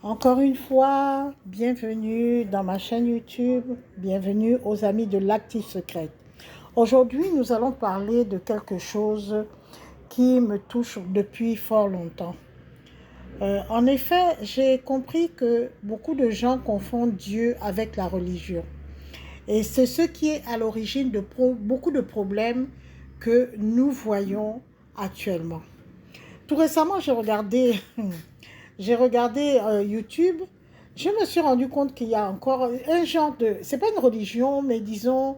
Encore une fois, bienvenue dans ma chaîne YouTube, bienvenue aux amis de l'Active Secrète. Aujourd'hui, nous allons parler de quelque chose qui me touche depuis fort longtemps. En effet, j'ai compris que beaucoup de gens confondent Dieu avec la religion. Et c'est ce qui est à l'origine de beaucoup de problèmes que nous voyons actuellement. Tout récemment, j'ai regardé YouTube. Je me suis rendu compte qu'il y a encore un genre de... C'est pas une religion, mais disons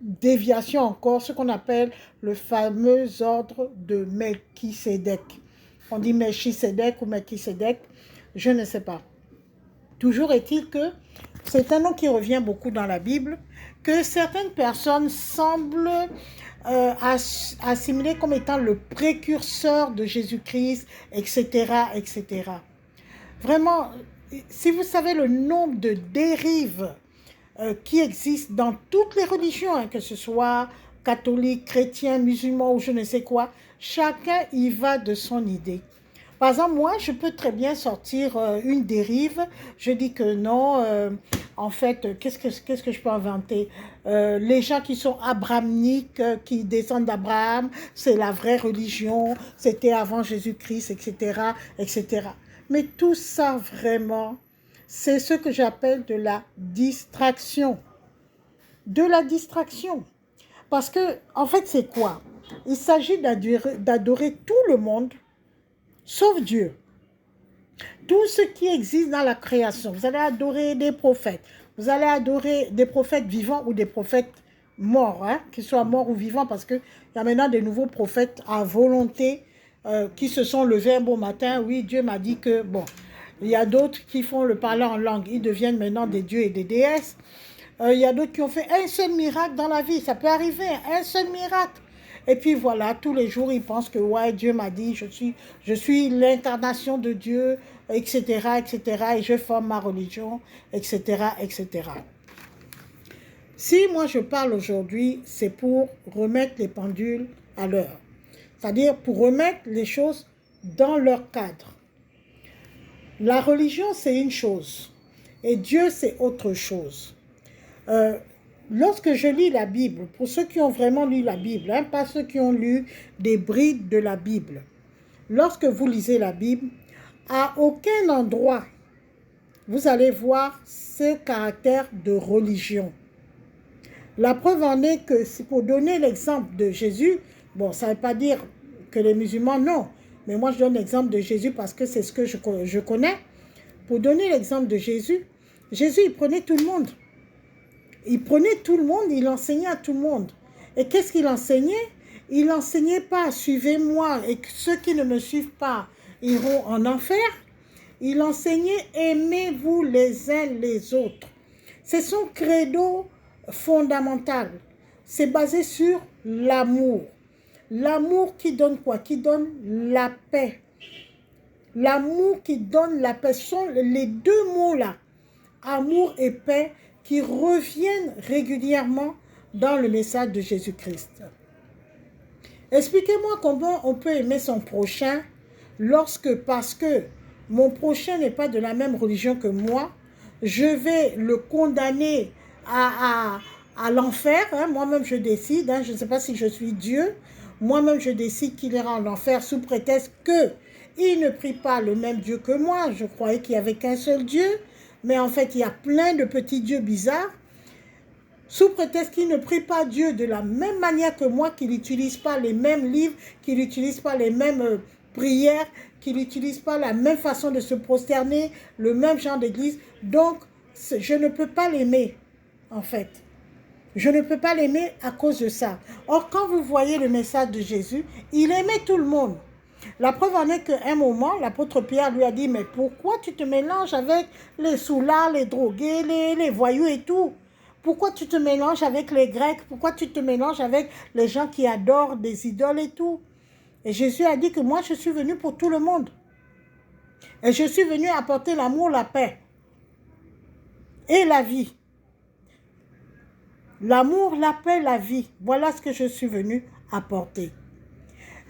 déviation encore, ce qu'on appelle le fameux ordre de Melchisédek. On dit Melchisédek ou Melchisédek, je ne sais pas. Toujours est-il que c'est un nom qui revient beaucoup dans la Bible, que certaines personnes semblent assimiler comme étant le précurseur de Jésus-Christ, etc., etc. Vraiment, si vous savez le nombre de dérives qui existent dans toutes les religions, hein, que ce soit catholique, chrétien, musulman ou je ne sais quoi, chacun y va de son idée. Par exemple, moi, je peux très bien sortir une dérive. Je dis que non, en fait, qu'est-ce que je peux inventer? Les gens qui sont abrahamiques, qui descendent d'Abraham, c'est la vraie religion, c'était avant Jésus-Christ, etc., etc. Mais tout ça, vraiment, c'est ce que j'appelle de la distraction. De la distraction. Parce que, en fait, c'est quoi? Il s'agit d'adorer tout le monde, sauf Dieu. Tout ce qui existe dans la création. Vous allez adorer des prophètes. Vous allez adorer des prophètes vivants ou des prophètes morts, hein, qu'ils soient morts ou vivants, parce qu'il y a maintenant des nouveaux prophètes à volonté qui se sont levés un beau matin. Oui, Dieu m'a dit que, bon, il y a d'autres qui font le parler en langue. Ils deviennent maintenant des dieux et des déesses. Il y a d'autres qui ont fait un seul miracle dans la vie. Ça peut arriver, un seul miracle. Et puis voilà, tous les jours, ils pensent que ouais, Dieu m'a dit, je suis l'incarnation de Dieu, etc., etc., et je forme ma religion, etc., etc. Si moi je parle aujourd'hui, c'est pour remettre les pendules à l'heure. C'est-à-dire pour remettre les choses dans leur cadre. La religion, c'est une chose, et Dieu, c'est autre chose. Euh, Lorsque je lis la Bible, pour ceux qui ont vraiment lu la Bible, hein, pas ceux qui ont lu des brides de la Bible, lorsque vous lisez la Bible, à aucun endroit, vous allez voir ce caractère de religion. La preuve en est que, pour donner l'exemple de Jésus, bon, ça ne veut pas dire que les musulmans, non, mais moi je donne l'exemple de Jésus parce que c'est ce que je connais. Pour donner l'exemple de Jésus, Jésus, il prenait tout le monde. Il prenait tout le monde, il enseignait à tout le monde. Et qu'est-ce qu'il enseignait? Il n'enseignait pas, suivez-moi, et que ceux qui ne me suivent pas iront en enfer. Il enseignait, aimez-vous les uns les autres. C'est son credo fondamental. C'est basé sur l'amour. L'amour qui donne quoi? Qui donne la paix. L'amour qui donne la paix. Ce sont les deux mots-là, amour et paix, qui reviennent régulièrement dans le message de Jésus-Christ. Expliquez-moi comment on peut aimer son prochain parce que mon prochain n'est pas de la même religion que moi, je vais le condamner à l'enfer. Hein. Moi-même, je décide, hein, je ne sais pas si je suis Dieu, moi-même, je décide qu'il ira en enfer sous prétexte qu'il ne prie pas le même Dieu que moi. Je croyais qu'il n'y avait qu'un seul Dieu. Mais en fait, il y a plein de petits dieux bizarres, sous prétexte qu'il ne prie pas Dieu de la même manière que moi, qu'il n'utilise pas les mêmes livres, qu'il n'utilise pas les mêmes prières, qu'il n'utilise pas la même façon de se prosterner, le même genre d'église. Donc, je ne peux pas l'aimer, en fait. Je ne peux pas l'aimer à cause de ça. Or, quand vous voyez le message de Jésus, il aimait tout le monde. La preuve en est qu'à un moment, l'apôtre Pierre lui a dit, mais pourquoi tu te mélanges avec les soulards, les drogués, les voyous et tout? Pourquoi tu te mélanges avec les Grecs? Pourquoi tu te mélanges avec les gens qui adorent des idoles et tout? Et Jésus a dit que moi, je suis venu pour tout le monde. Et je suis venu apporter l'amour, la paix et la vie. L'amour, la paix, la vie. Voilà ce que je suis venu apporter.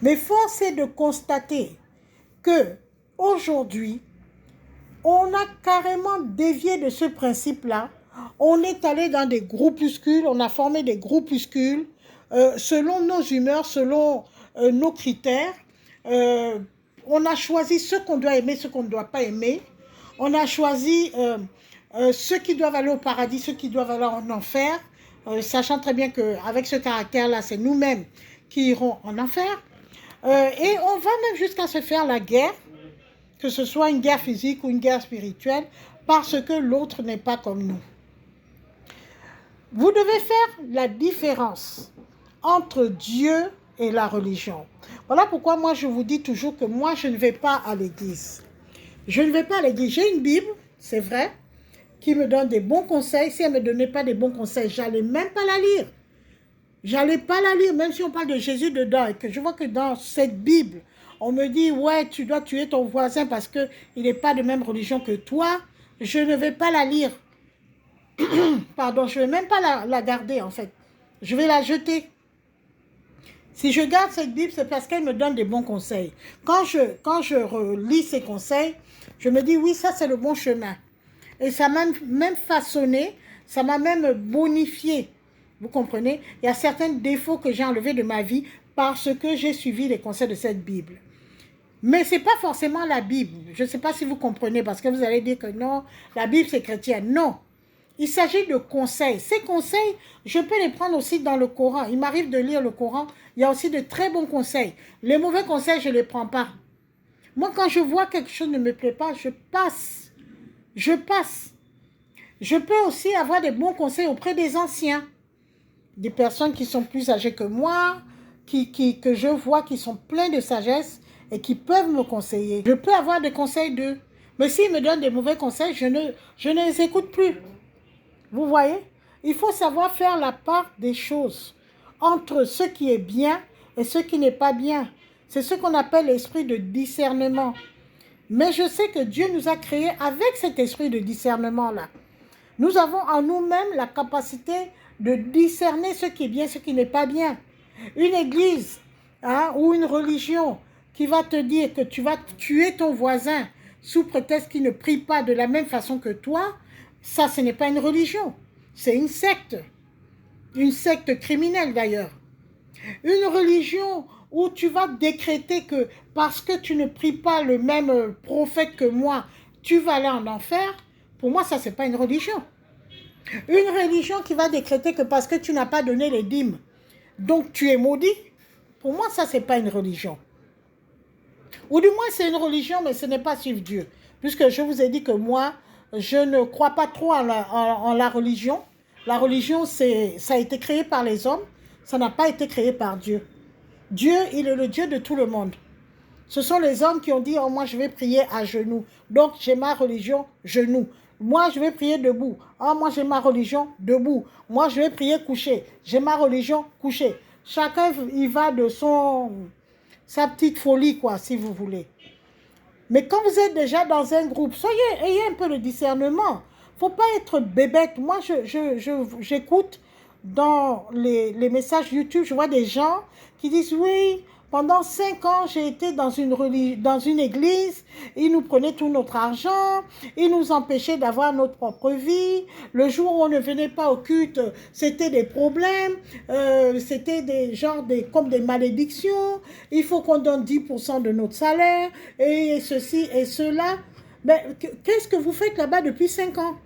Mais force est de constater que aujourd'hui, On a carrément dévié de ce principe-là. On est allé dans des groupuscules, on a formé des groupuscules selon nos humeurs, selon nos critères. On a choisi ce qu'on doit aimer, ce qu'on ne doit pas aimer. On a choisi ceux qui doivent aller au paradis, ceux qui doivent aller en enfer, sachant très bien qu'avec ce caractère-là, c'est nous-mêmes qui irons en enfer. Et on va même jusqu'à se faire la guerre, que ce soit une guerre physique ou une guerre spirituelle, parce que l'autre n'est pas comme nous. Vous devez faire la différence entre Dieu et la religion. Voilà pourquoi moi je vous dis toujours que moi je ne vais pas à l'église. Je ne vais pas à l'église. J'ai une Bible, c'est vrai, qui me donne des bons conseils. Si elle ne me donnait pas des bons conseils, je n'allais même pas la lire. J'allais pas la lire, même si on parle de Jésus dedans, et que je vois que dans cette Bible, on me dit, ouais, tu dois tuer ton voisin parce qu'il n'est pas de même religion que toi, je ne vais pas la lire. Pardon, je ne vais même pas la garder, en fait. Je vais la jeter. Si je garde cette Bible, c'est parce qu'elle me donne des bons conseils. Quand je relis ces conseils, je me dis, oui, ça, c'est le bon chemin. Et ça m'a même façonné, ça m'a même bonifié. Vous comprenez? Il y a certains défauts que j'ai enlevés de ma vie parce que j'ai suivi les conseils de cette Bible. Mais ce n'est pas forcément la Bible. Je ne sais pas si vous comprenez, parce que vous allez dire que non, la Bible c'est chrétien. Non. Il s'agit de conseils. Ces conseils, je peux les prendre aussi dans le Coran. Il m'arrive de lire le Coran. Il y a aussi de très bons conseils. Les mauvais conseils, je ne les prends pas. Moi, quand je vois quelque chose ne me plaît pas, je passe. Je passe. Je peux aussi avoir des bons conseils auprès des anciens. Des personnes qui sont plus âgées que moi, que je vois qui sont pleins de sagesse et qui peuvent me conseiller. Je peux avoir des conseils d'eux. Mais s'ils me donnent des mauvais conseils, je ne les écoute plus. Vous voyez? Il faut savoir faire la part des choses entre ce qui est bien et ce qui n'est pas bien. C'est ce qu'on appelle l'esprit de discernement. Mais je sais que Dieu nous a créés avec cet esprit de discernement-là. Nous avons en nous-mêmes la capacité de discerner ce qui est bien, ce qui n'est pas bien. Une église ou une religion qui va te dire que tu vas tuer ton voisin sous prétexte qu'il ne prie pas de la même façon que toi, ça, ce n'est pas une religion. C'est une secte criminelle d'ailleurs. Une religion où tu vas décréter que parce que tu ne pries pas le même prophète que moi, tu vas aller en enfer, pour moi, ça, ce n'est pas une religion. Une religion qui va décréter que parce que tu n'as pas donné les dîmes, donc tu es maudit, pour moi, ça, ce n'est pas une religion. Ou du moins, c'est une religion, mais ce n'est pas suivre Dieu. Puisque je vous ai dit que moi, je ne crois pas trop en la religion. La religion, ça a été créé par les hommes, ça n'a pas été créé par Dieu. Dieu, il est le Dieu de tout le monde. Ce sont les hommes qui ont dit, oh, moi, je vais prier à genoux. Donc, j'ai ma religion, genoux. Moi, je vais prier debout. Ah, moi, j'ai ma religion, debout. Moi, je vais prier couché. J'ai ma religion, couché. Chacun, il va de sa petite folie, quoi, si vous voulez. Mais quand vous êtes déjà dans un groupe, ayez un peu de discernement. Il ne faut pas être bébête. Moi, j'écoute dans les messages YouTube, je vois des gens qui disent, oui, pendant 5 ans, j'ai été dans une église, ils nous prenaient tout notre argent, ils nous empêchaient d'avoir notre propre vie. Le jour où on ne venait pas au culte, c'était des problèmes, c'était comme des malédictions. Il faut qu'on donne 10% de notre salaire, et ceci et cela. Mais qu'est-ce que vous faites là-bas depuis 5 ans?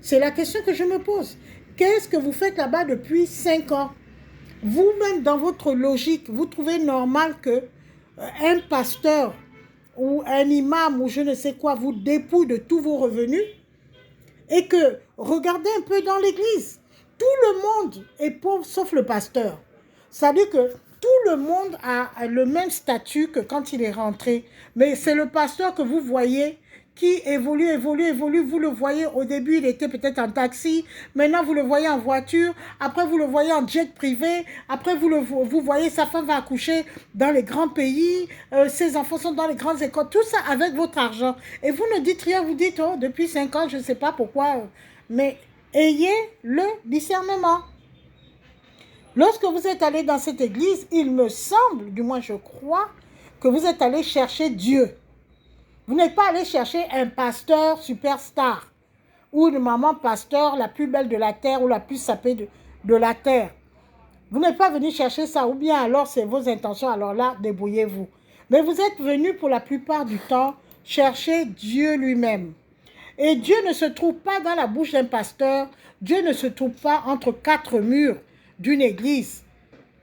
C'est la question que je me pose. Qu'est-ce que vous faites là-bas depuis 5 ans? Vous-même, dans votre logique, vous trouvez normal que un pasteur ou un imam ou je ne sais quoi vous dépouille de tous vos revenus et que, regardez un peu dans l'église, tout le monde est pauvre sauf le pasteur. Ça veut dire que tout le monde a le même statut que quand il est rentré. Mais c'est le pasteur que vous voyez qui évolue. Vous le voyez, au début, il était peut-être en taxi. Maintenant, vous le voyez en voiture. Après, vous le voyez en jet privé. Après, vous voyez, sa femme va accoucher dans les grands pays. Ses enfants sont dans les grandes écoles. Tout ça avec votre argent. Et vous ne dites rien. Vous dites, oh, depuis 5 ans, je ne sais pas pourquoi. Mais ayez le discernement. Lorsque vous êtes allé dans cette église, il me semble, du moins je crois, que vous êtes allé chercher Dieu. Vous n'êtes pas allé chercher un pasteur superstar ou une maman pasteur la plus belle de la terre ou la plus sapée de la terre. Vous n'êtes pas venu chercher ça, ou bien alors c'est vos intentions, alors là, débrouillez-vous. Mais vous êtes venu pour la plupart du temps chercher Dieu lui-même. Et Dieu ne se trouve pas dans la bouche d'un pasteur, Dieu ne se trouve pas entre quatre murs d'une église.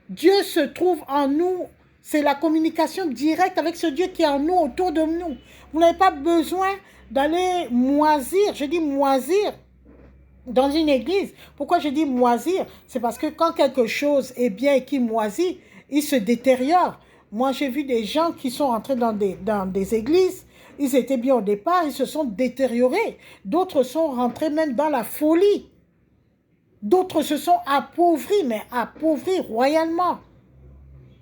Dieu se trouve en nous, c'est la communication directe avec ce Dieu qui est en nous, autour de nous. Vous n'avez pas besoin d'aller moisir, je dis moisir, dans une église. Pourquoi je dis moisir? C'est parce que quand quelque chose est bien et qui moisit, il se détériore. Moi, j'ai vu des gens qui sont rentrés dans des églises, ils étaient bien au départ, ils se sont détériorés. D'autres sont rentrés même dans la folie. D'autres se sont appauvris, mais appauvris royalement.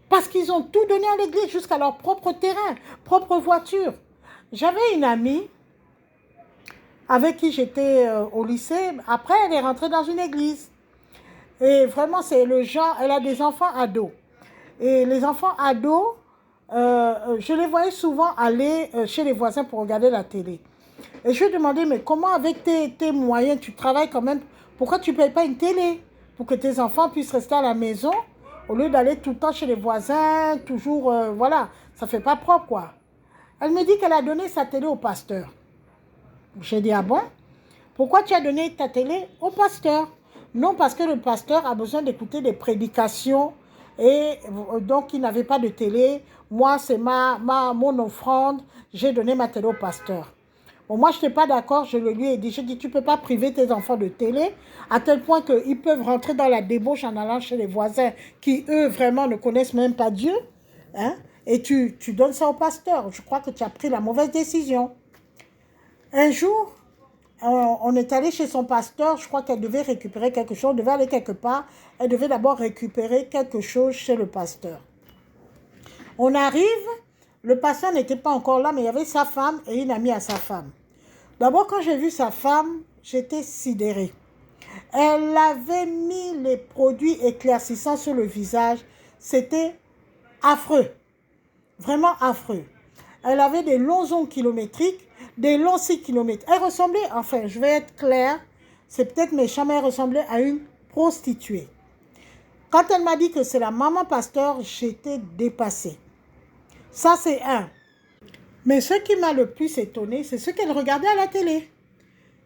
Parce qu'ils ont tout donné à l'église jusqu'à leur propre terrain, propre voiture. J'avais une amie avec qui j'étais au lycée. Après, elle est rentrée dans une église. Et vraiment, c'est le genre, elle a des enfants ados. Et les enfants ados, je les voyais souvent aller chez les voisins pour regarder la télé. Et je lui ai demandé, mais comment avec tes moyens, tu travailles quand même, pourquoi tu ne payes pas une télé pour que tes enfants puissent rester à la maison au lieu d'aller tout le temps chez les voisins, toujours, voilà, ça ne fait pas propre, quoi. Elle me dit qu'elle a donné sa télé au pasteur. J'ai dit, ah bon? Pourquoi tu as donné ta télé au pasteur? Non, parce que le pasteur a besoin d'écouter des prédications et donc il n'avait pas de télé. Moi, c'est mon offrande, j'ai donné ma télé au pasteur. Bon, moi, je n'étais pas d'accord, je le lui ai dit. J'ai dit, tu ne peux pas priver tes enfants de télé à tel point qu'ils peuvent rentrer dans la débauche en allant chez les voisins qui, eux, vraiment ne connaissent même pas Dieu. Hein? Et tu donnes ça au pasteur. Je crois que tu as pris la mauvaise décision. Un jour, on est allé chez son pasteur, je crois qu'elle devait récupérer quelque chose, elle devait aller quelque part, elle devait d'abord récupérer quelque chose chez le pasteur. On arrive, le pasteur n'était pas encore là, mais il y avait sa femme et une amie à sa femme. D'abord, quand j'ai vu sa femme, j'étais sidérée. Elle avait mis les produits éclaircissants sur le visage, c'était affreux, vraiment affreux. Elle avait des longs ongles kilométriques, des longs 6 kilomètres. Elle ressemblait, enfin, je vais être claire, c'est peut-être méchant, mais elle ressemblait à une prostituée. Quand elle m'a dit que c'est la maman pasteur, j'étais dépassée. Ça, c'est un. Mais ce qui m'a le plus étonnée, c'est ce qu'elle regardait à la télé.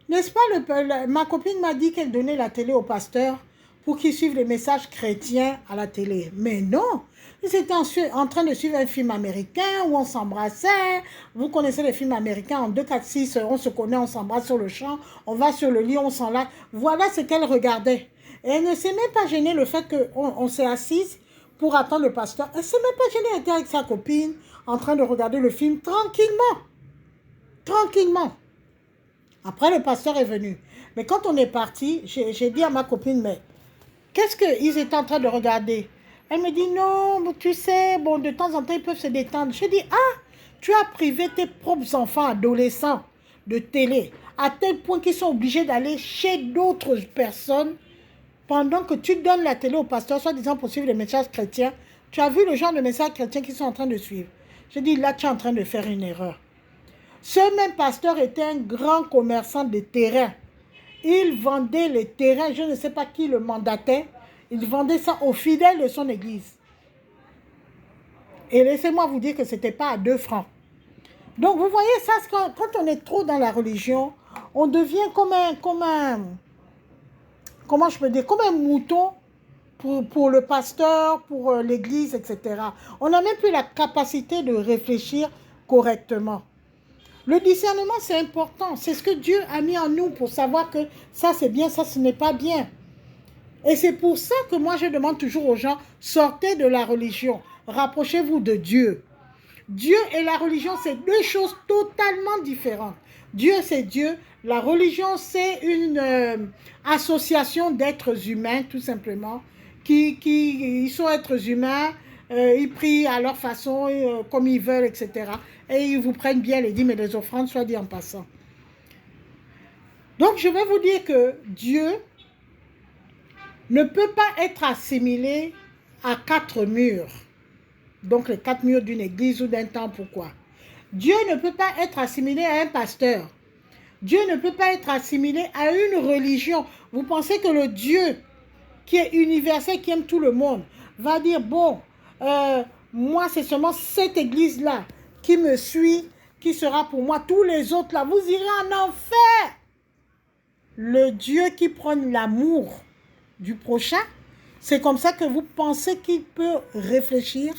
N'est-ce pas, ma copine m'a dit qu'elle donnait la télé au pasteur pour qu'il suive les messages chrétiens à la télé. Mais non, ils étaient en train de suivre un film américain où on s'embrassait. Vous connaissez les films américains, en 2, 4, 6, on se connaît, on s'embrasse sur le champ, on va sur le lit, on s'en lave. Voilà ce qu'elle regardait. Et elle ne s'est même pas gênée le fait qu'on s'est assise pour attendre le pasteur. Elle ne s'est même pas gênée, elle était avec sa copine en train de regarder le film tranquillement. Tranquillement. Après, le pasteur est venu. Mais quand on est parti, j'ai dit à ma copine, mais qu'est-ce qu'ils étaient en train de regarder? Elle me dit, non, tu sais, bon, de temps en temps, ils peuvent se détendre. J'ai dit, ah, tu as privé tes propres enfants adolescents de télé, à tel point qu'ils sont obligés d'aller chez d'autres personnes pendant que tu donnes la télé au pasteur, soi-disant pour suivre les messages chrétiens. Tu as vu le genre de messages chrétiens qu'ils sont en train de suivre. J'ai dit, là, tu es en train de faire une erreur. Ce même pasteur était un grand commerçant de terrain. Il vendait les terrains, je ne sais pas qui le mandatait, il vendait ça aux fidèles de son église. Et laissez-moi vous dire que ce n'était pas à 2 francs. Donc vous voyez ça, quand on est trop dans la religion, on devient comme comment je peux dire, comme un mouton pour le pasteur, pour l'église, etc. On n'a même plus la capacité de réfléchir correctement. Le discernement, c'est important. C'est ce que Dieu a mis en nous pour savoir que ça, c'est bien, ça, ce n'est pas bien. Et c'est pour ça que moi, je demande toujours aux gens, sortez de la religion, rapprochez-vous de Dieu. Dieu et la religion, c'est 2 choses totalement différentes. Dieu, c'est Dieu. La religion, c'est une association d'êtres humains, tout simplement, ils sont êtres humains, ils prient à leur façon, comme ils veulent, etc. Et ils vous prennent bien les dîmes et les offrandes, soit dit en passant. Donc, je vais vous dire que Dieu ne peut pas être assimilé à 4 murs. Donc, les 4 murs d'une église ou d'un temple, pourquoi? Dieu ne peut pas être assimilé à un pasteur. Dieu ne peut pas être assimilé à une religion. Vous pensez que le Dieu qui est universel, qui aime tout le monde, va dire, bon, moi c'est seulement cette église-là qui me suit, qui sera pour moi. Tous les autres là, vous irez en enfer. Le Dieu qui prône l'amour du prochain, c'est comme ça que vous pensez qu'il peut réfléchir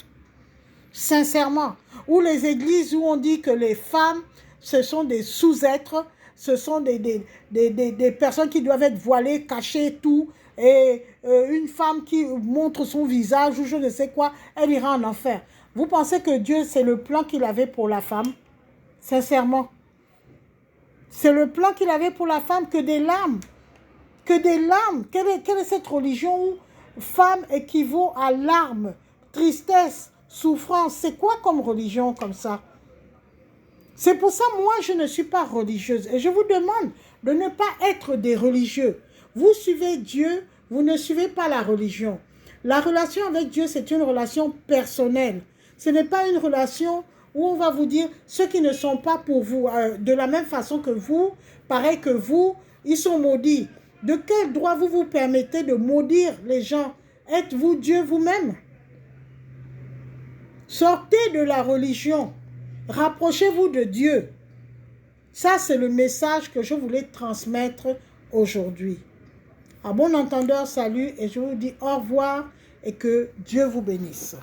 sincèrement. Ou les églises où on dit que les femmes, ce sont des sous-êtres, ce sont des personnes qui doivent être voilées, cachées, tout. Et une femme qui montre son visage ou je ne sais quoi, elle ira en enfer. Vous pensez que Dieu, c'est le plan qu'il avait pour la femme? Sincèrement. C'est le plan qu'il avait pour la femme, que des larmes. Que des larmes. Quelle est cette religion où femme équivaut à larmes, tristesse, souffrance? C'est quoi comme religion comme ça? C'est pour ça, moi, je ne suis pas religieuse. Et je vous demande de ne pas être des religieux. Vous suivez Dieu, vous ne suivez pas la religion. La relation avec Dieu, c'est une relation personnelle. Ce n'est pas une relation où on va vous dire ceux qui ne sont pas pour vous, de la même façon que vous, pareil que vous, ils sont maudits. De quel droit vous vous permettez de maudire les gens? Êtes-vous Dieu vous-même? Sortez de la religion. Rapprochez-vous de Dieu. Ça, c'est le message que je voulais transmettre aujourd'hui. À bon entendeur, salut et je vous dis au revoir et que Dieu vous bénisse.